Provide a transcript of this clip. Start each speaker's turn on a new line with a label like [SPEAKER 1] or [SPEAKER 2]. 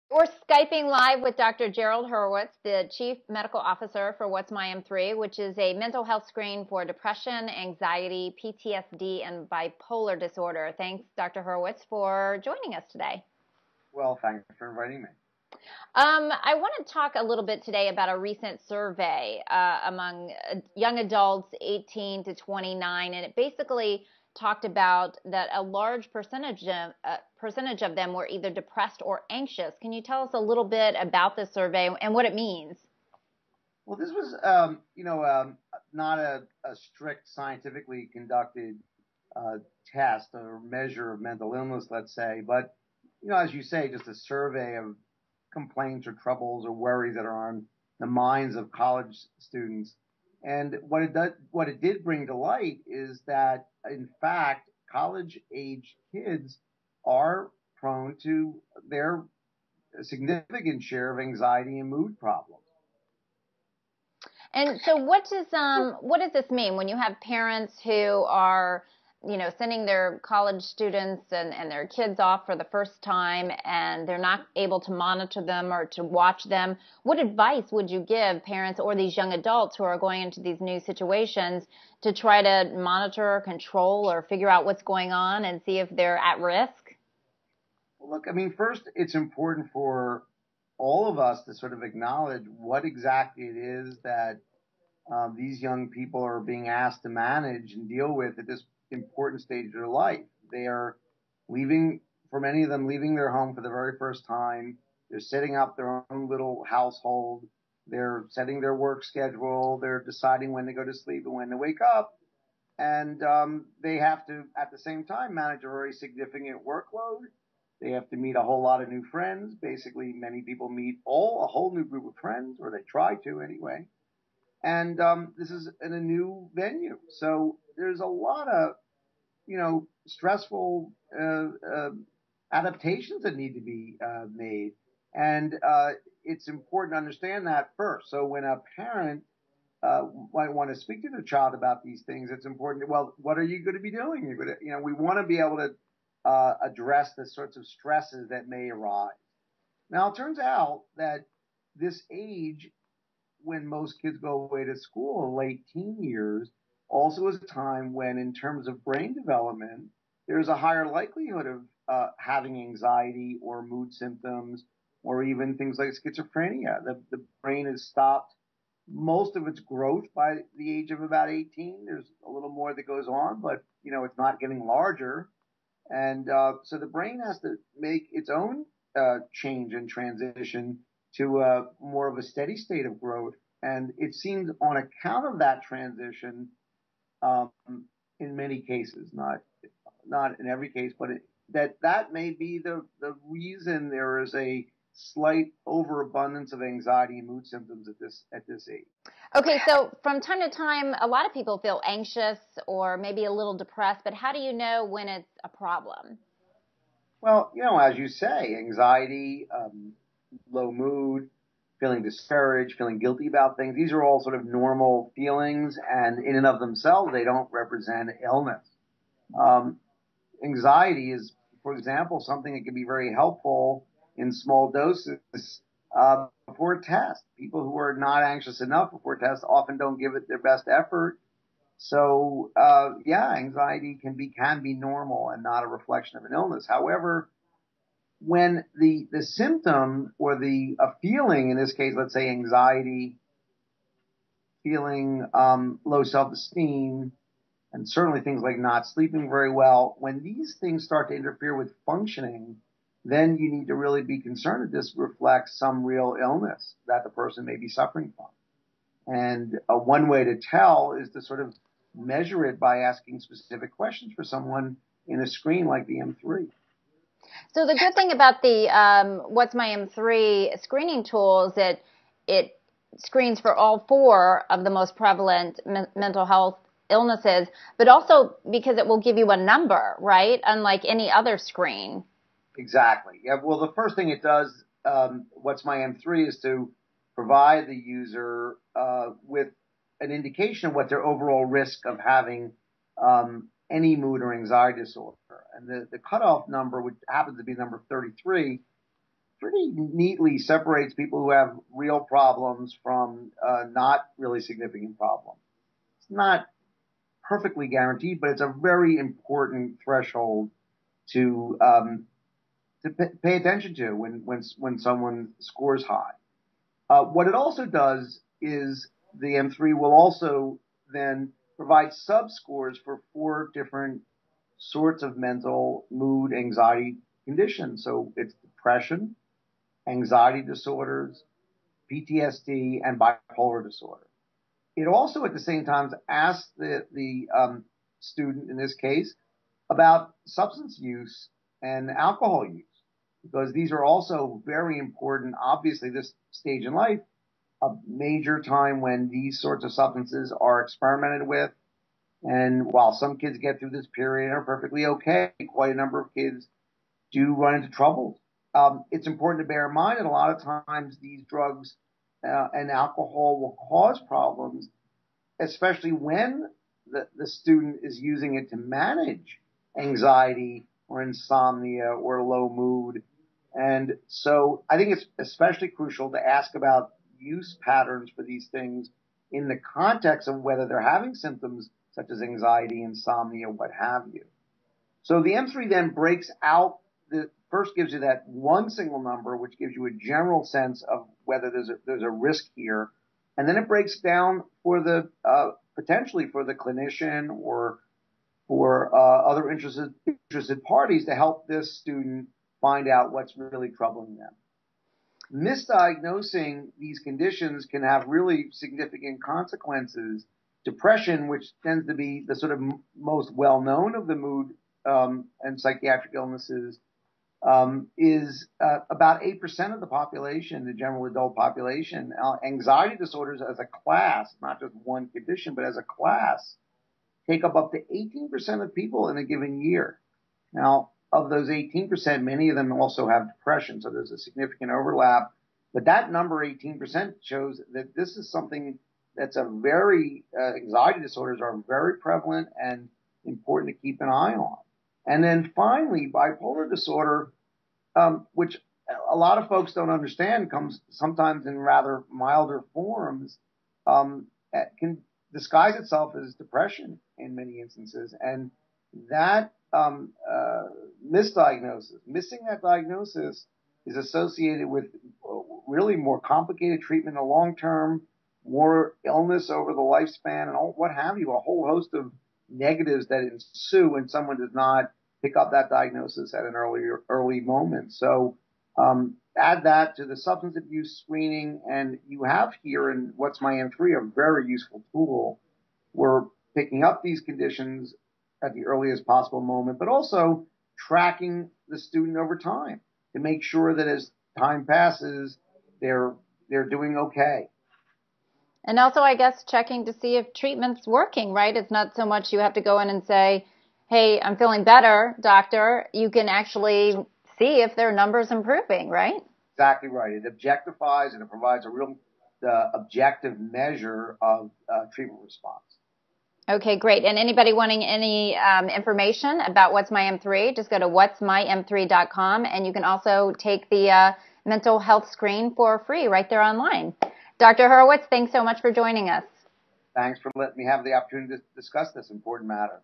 [SPEAKER 1] We're Skyping live with Dr. Gerald Hurwitz, the Chief Medical Officer for WhatsMyM3, which is a mental health screen for depression, anxiety, PTSD, and bipolar disorder. Thanks, Dr. Hurwitz, for joining us today.
[SPEAKER 2] Well, thanks for inviting me.
[SPEAKER 1] I want to talk a little bit today about a recent survey among young adults 18 to 29, and it basically talked about that a large percentage of them were either depressed or anxious. Can you tell us a little bit about this survey and what it means?
[SPEAKER 2] Well, this was, not a strict scientifically conducted uh, test or measure of mental illness, let's say, but as you say, just a survey of complaints or troubles or worries that are on the minds of college students. And what it did bring to light is that, in fact, college-age kids are prone to their significant share of anxiety and mood problems.
[SPEAKER 1] And so what does this mean when you have parents who are, sending their college students and their kids off for the first time and they're not able to monitor them or to watch them? What advice would you give parents or these young adults who are going into these new situations to try to monitor, control, or figure out what's going on and see if they're at risk?
[SPEAKER 2] Well, look, I mean, first, it's important for all of us to sort of acknowledge what exactly it is that these young people are being asked to manage and deal with at this important stage of their life. They are leaving, for many of them, leaving their home for the very first time. They're setting up their own little household. They're setting their work schedule. They're deciding when to go to sleep and when to wake up. And they have to, at the same time, manage a very significant workload. They have to meet a whole lot of new friends. Basically, many people meet a whole new group of friends, or they try to anyway. And this is in a new venue, so there's a lot of stressful adaptations that need to be made, and it's important to understand that first. So when a parent might want to speak to their child about these things, it's important to, well, what are you going to be doing? You're going to, we want to be able to address the sorts of stresses that may arise. Now, it turns out that this age, when most kids go away to school in late teen years, also is a time when, in terms of brain development, there's a higher likelihood of having anxiety or mood symptoms or even things like schizophrenia. The brain has stopped most of its growth by the age of about 18. There's a little more that goes on, but it's not getting larger. And so the brain has to make its own change and transition to more of a steady state of growth. And it seems on account of that transition, um, in many cases, not in every case, but that may be the reason there is a slight overabundance of anxiety and mood symptoms at this age.
[SPEAKER 1] Okay, so from time to time, a lot of people feel anxious or maybe a little depressed, but how do you know when it's a problem?
[SPEAKER 2] Well, as you say, anxiety, low mood, feeling discouraged, feeling guilty about things. These are all sort of normal feelings, and in and of themselves, they don't represent illness. Um, Anxiety is, for example, something that can be very helpful in small doses before a test. People who are not anxious enough before a test often don't give it their best effort. So, yeah, anxiety can be normal and not a reflection of an illness. However, when the symptom or the a feeling, in this case, let's say anxiety, feeling low self-esteem, and certainly things like not sleeping very well, when these things start to interfere with functioning, then you need to really be concerned that this reflects some real illness that the person may be suffering from. And one way to tell is to sort of measure it by asking specific questions for someone in a screen like the M3.
[SPEAKER 1] So the good thing about the What's My M3 screening tool is that it screens for all four of the most prevalent mental health illnesses, but also because it will give you a number, right? Unlike any other screen.
[SPEAKER 2] Exactly. Yeah. Well, the first thing it does, what's my M3, is to provide the user with an indication of what their overall risk of having any mood or anxiety disorder. And the cutoff number, which happens to be number 33, pretty neatly separates people who have real problems from not really significant problems. It's not perfectly guaranteed, but it's a very important threshold to pay attention to when someone scores high. What it also does is the M3 will also then provide subscores for 4 different sorts of mental mood anxiety conditions. So it's depression, anxiety disorders, PTSD, and bipolar disorder. It also at the same time asks the student in this case about substance use and alcohol use, because these are also very important. Obviously, this stage in life, a major time when these sorts of substances are experimented with. And while some kids get through this period and are perfectly okay, quite a number of kids do run into trouble. It's important to bear in mind that a lot of times these drugs and alcohol will cause problems, especially when the student is using it to manage anxiety or insomnia or low mood. And so I think it's especially crucial to ask about use patterns for these things in the context of whether they're having symptoms such as anxiety, insomnia, what have you. So the M3 then breaks out, the first gives you that one single number, which gives you a general sense of whether there's a risk here. And then it breaks down for the, potentially for the clinician or for, other interested parties to help this student find out what's really troubling them. Misdiagnosing these conditions can have really significant consequences. Depression, which tends to be the sort of most well-known of the mood and psychiatric illnesses, is about 8% of the population, the general adult population. Anxiety disorders as a class, not just one condition, but as a class, take up to 18% of people in a given year. Now, of those 18%, many of them also have depression, so there's a significant overlap. But that number, 18%, shows that this is something that's a very, anxiety disorders are very prevalent and important to keep an eye on. And then finally, bipolar disorder, which a lot of folks don't understand, comes sometimes in rather milder forms, can disguise itself as depression in many instances. And that missing that diagnosis is associated with really more complicated treatment in the long term, more illness over the lifespan, and all, what have you, a whole host of negatives that ensue when someone does not pick up that diagnosis at an early moment. So add that to the substance abuse screening, and you have here in WhatsMyM3 a very useful tool. We're picking up these conditions at the earliest possible moment, but also tracking the student over time to make sure that as time passes, they're doing okay.
[SPEAKER 1] And also, I guess, checking to see if treatment's working, right? It's not so much you have to go in and say, hey, I'm feeling better, doctor. You can actually see if their number's improving, right?
[SPEAKER 2] Exactly right. It objectifies and it provides a real objective measure of treatment response.
[SPEAKER 1] Okay, great. And anybody wanting any information about What's My M3, just go to whatsmym3.com, and you can also take the mental health screen for free right there online. Dr. Horowitz, thanks so much for joining us.
[SPEAKER 2] Thanks for letting me have the opportunity to discuss this important matter.